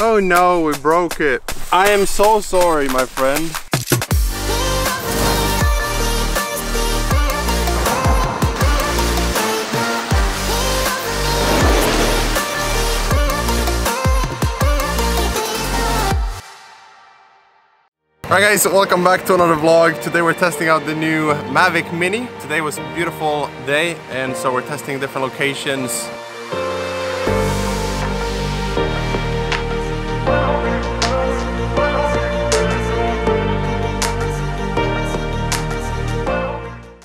Oh no, we broke it. I am so sorry, my friend. Alright guys, welcome back to another vlog. Today we're testing out the new Mavic Mini. Today was a beautiful day and so we're testing different locations.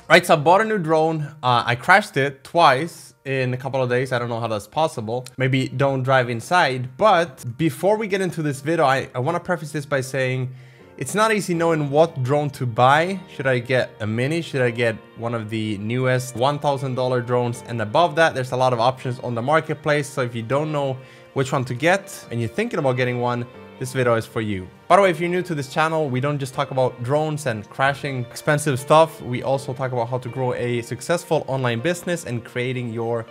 Right, so I bought a new drone. I crashed it twice in a couple of days. I don't know how that's possible. Maybe don't drive inside. But before we get into this video, I want to preface this by saying it's not easy knowing what drone to buy. Should I get a Mini? Should I get one of the newest $1,000 drones? And above that, there's a lot of options on the marketplace. So if you don't know which one to get and you're thinking about getting one, this video is for you. By the way, if you're new to this channel, we don't just talk about drones and crashing expensive stuff. We also talk about how to grow a successful online business and creating your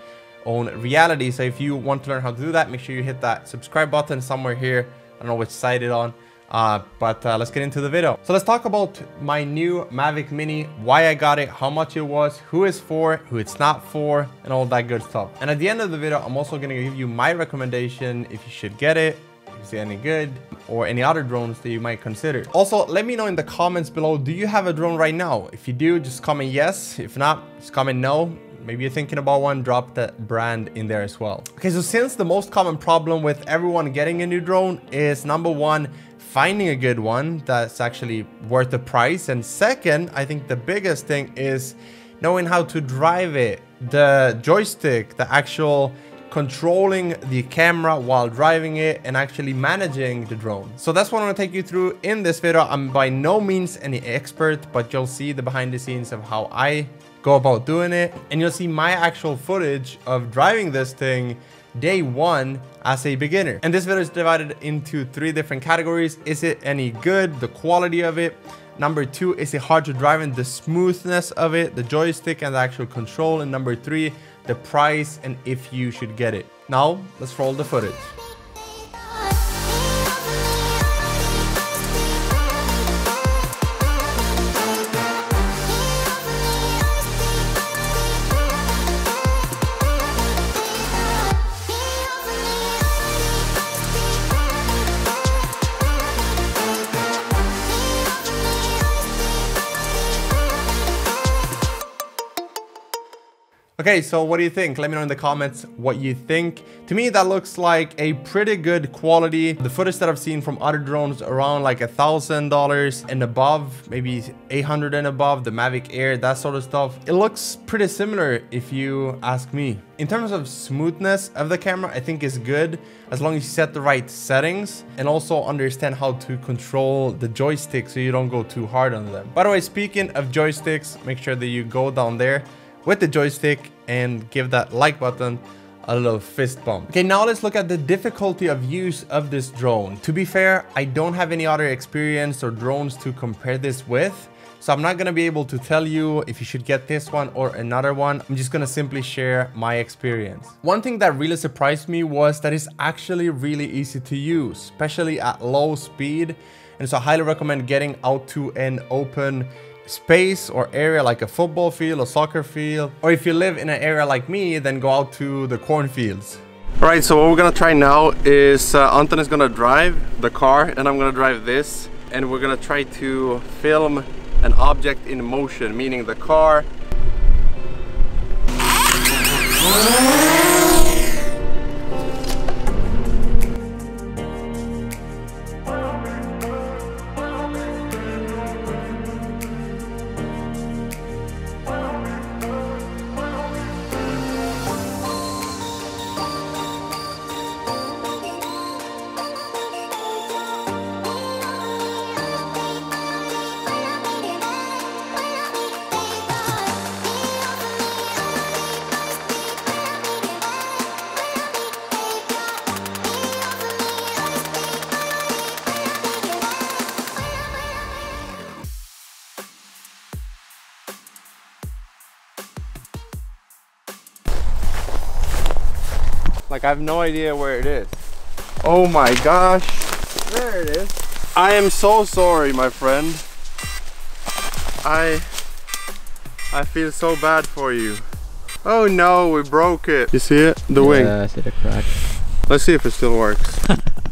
own reality. So if you want to learn how to do that, make sure you hit that subscribe button somewhere here. I don't know which side it's on. But let's get into the video. So let's talk about my new Mavic Mini, why I got it, how much it was, who it's for, who it's not for, and all that good stuff. And at the end of the video, I'm also going to give you my recommendation if you should get it, if you see any good, or any other drones that you might consider. Also, let me know in the comments below, do you have a drone right now? If you do, just comment yes. If not, just comment no. Maybe you're thinking about one, drop that brand in there as well. Okay, so since the most common problem with everyone getting a new drone is number one, finding a good one that's actually worth the price, and second, I think the biggest thing is knowing how to drive it, the joystick, the actual controlling the camera while driving it and actually managing the drone. So that's what I'm going to take you through in this video. I'm by no means any expert, but you'll see the behind the scenes of how I go about doing it, and you'll see my actual footage of driving this thing day one as a beginner. And this video is divided into 3 different categories. Is it any good? The quality of it. Number 2, is it hard to drive, and the smoothness of it, the joystick and the actual control. And number 3, the price and if you should get it. Now let's roll the footage. Okay, so what do you think? Let me know in the comments what you think. To me, that looks like a pretty good quality. The footage that I've seen from other drones around like $1,000 and above, maybe 800 and above, the Mavic Air, that sort of stuff. It looks pretty similar if you ask me. In terms of smoothness of the camera, I think it's good as long as you set the right settings and also understand how to control the joystick so you don't go too hard on them. By the way, speaking of joysticks, make sure that you go down there with the joystick and give that like button a little fist bump. Okay, now let's look at the difficulty of use of this drone. To be fair, I don't have any other experience or drones to compare this with, so I'm not gonna be able to tell you if you should get this one or another one. I'm just gonna simply share my experience. One thing that really surprised me was that it's actually really easy to use, especially at low speed. And so I highly recommend getting out to an open space or area like a football field or soccer field, or if you live in an area like me, then go out to the cornfields. All right, so what we're gonna try now is Anton is gonna drive the car and I'm gonna drive this, and we're gonna try to film an object in motion, meaning the car. Like, I have no idea where it is. Oh my gosh. There it is. I am so sorry, my friend. I feel so bad for you. Oh no, we broke it. You see it? The wing. Yeah, I see the crack. Let's see if it still works.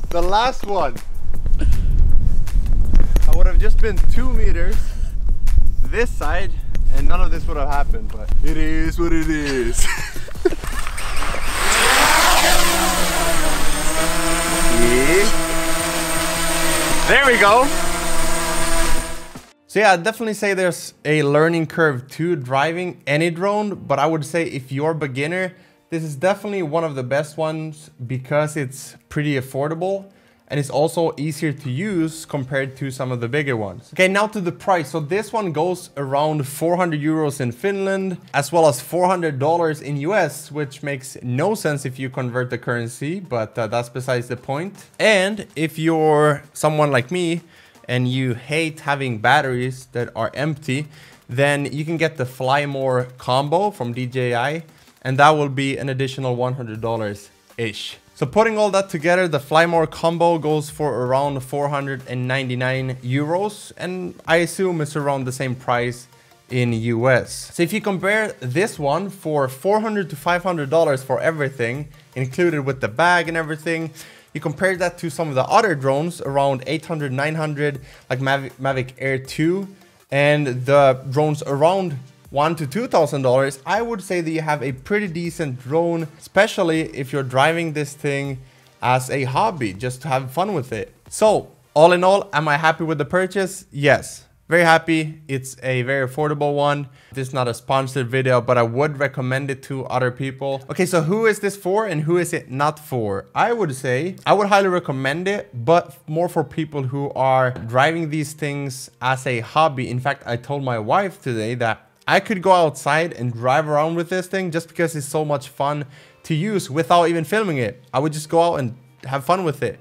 The last one. I would have just been 2 meters this side and none of this would have happened, but it is what it is. Yeah. There we go. So yeah, I'd definitely say there's a learning curve to driving any drone, but I would say if you're a beginner, this is definitely one of the best ones because it's pretty affordable and it's also easier to use compared to some of the bigger ones. Okay, now to the price. So this one goes around 400 euros in Finland, as well as $400 in US, which makes no sense if you convert the currency, but that's besides the point. And if you're someone like me and you hate having batteries that are empty, then you can get the Fly More combo from DJI, and that will be an additional $100-ish. So putting all that together, the Fly More combo goes for around 499 euros, and I assume it's around the same price in US. So if you compare this one for $400 to $500 for everything, included with the bag and everything, you compare that to some of the other drones around 800, 900, like Mavic Air 2, and the drones around $1,000 to $2,000, I would say that you have a pretty decent drone, especially if you're driving this thing as a hobby, just to have fun with it. So all in all, am I happy with the purchase? Yes, very happy. It's a very affordable one. This is not a sponsored video, but I would recommend it to other people. Okay, so who is this for and who is it not for? I would say I would highly recommend it, but more for people who are driving these things as a hobby. In fact, I told my wife today that I could go outside and drive around with this thing just because it's so much fun to use without even filming it. I would just go out and have fun with it.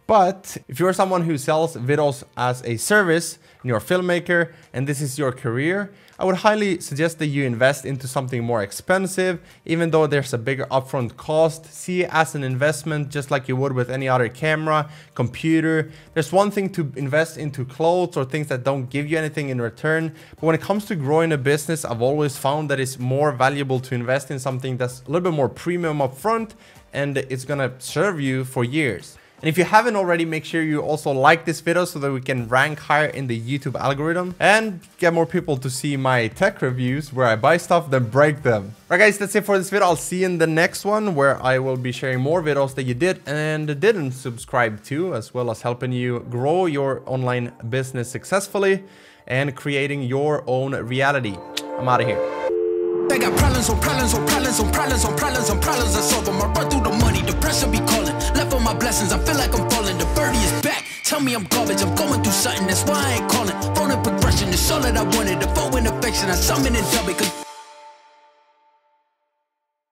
But if you're someone who sells videos as a service and you're a filmmaker and this is your career, I would highly suggest that you invest into something more expensive. Even though there's a bigger upfront cost, see it as an investment just like you would with any other camera, computer. There's one thing to invest into clothes or things that don't give you anything in return. But when it comes to growing a business, I've always found that it's more valuable to invest in something that's a little bit more premium upfront and it's gonna serve you for years. And if you haven't already, make sure you also like this video so that we can rank higher in the YouTube algorithm and get more people to see my tech reviews where I buy stuff then break them. Alright guys, that's it for this video. I'll see you in the next one where I will be sharing more videos that you did and didn't subscribe to, as well as helping you grow your online business successfully and creating your own reality. I'm out of here. They got problems on problems on problems on problems on problems on problems. I solve them. I run through the money. The pressure be calling. Left on my blessings. I feel like I'm falling. The birdie is back. Tell me I'm garbage. I'm going through something. That's why I ain't calling. Phone and progression. It's all that I wanted. The phone and affection. I summon and dub it.